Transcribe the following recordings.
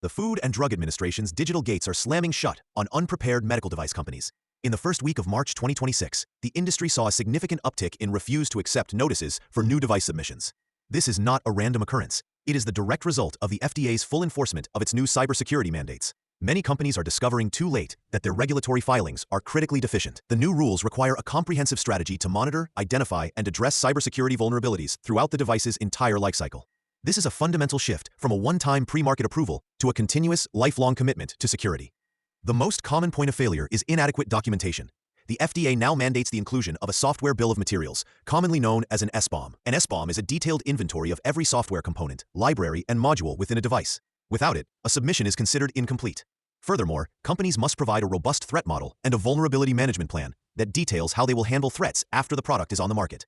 The Food and Drug Administration's digital gates are slamming shut on unprepared medical device companies. In the first week of March 2026, the industry saw a significant uptick in refuse to accept notices for new device submissions. This is not a random occurrence. It is the direct result of the FDA's full enforcement of its new cybersecurity mandates. Many companies are discovering too late that their regulatory filings are critically deficient. The new rules require a comprehensive strategy to monitor, identify, and address cybersecurity vulnerabilities throughout the device's entire lifecycle. This is a fundamental shift from a one-time pre-market approval to a continuous, lifelong commitment to security. The most common point of failure is inadequate documentation. The FDA now mandates the inclusion of a software bill of materials, commonly known as an SBOM. An SBOM is a detailed inventory of every software component, library, and module within a device. Without it, a submission is considered incomplete. Furthermore, companies must provide a robust threat model and a vulnerability management plan that details how they will handle threats after the product is on the market.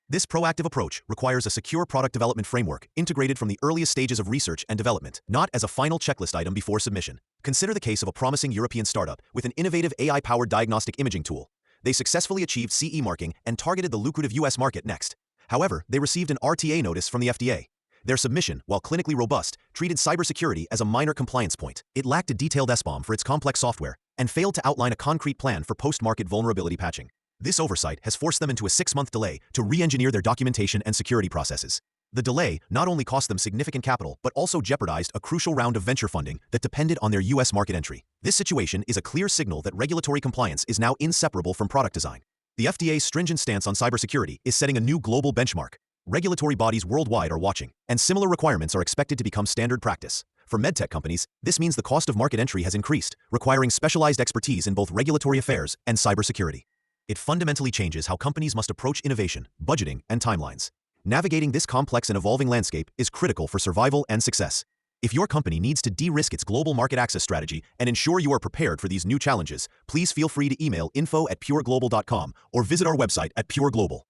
This proactive approach requires a secure product development framework integrated from the earliest stages of research and development, not as a final checklist item before submission. Consider the case of a promising European startup with an innovative AI-powered diagnostic imaging tool. They successfully achieved CE marking and targeted the lucrative US market next. However, they received an RTA notice from the FDA. Their submission, while clinically robust, treated cybersecurity as a minor compliance point. It lacked a detailed SBOM for its complex software and failed to outline a concrete plan for post-market vulnerability patching. This oversight has forced them into a 6-month delay to re-engineer their documentation and security processes. The delay not only cost them significant capital but also jeopardized a crucial round of venture funding that depended on their US market entry. This situation is a clear signal that regulatory compliance is now inseparable from product design. The FDA's stringent stance on cybersecurity is setting a new global benchmark. Regulatory bodies worldwide are watching, and similar requirements are expected to become standard practice. For medtech companies, this means the cost of market entry has increased, requiring specialized expertise in both regulatory affairs and cybersecurity. It fundamentally changes how companies must approach innovation, budgeting, and timelines. Navigating this complex and evolving landscape is critical for survival and success. If your company needs to de-risk its global market access strategy and ensure you are prepared for these new challenges, please feel free to email info@pureglobal.com or visit our website at Pure Global.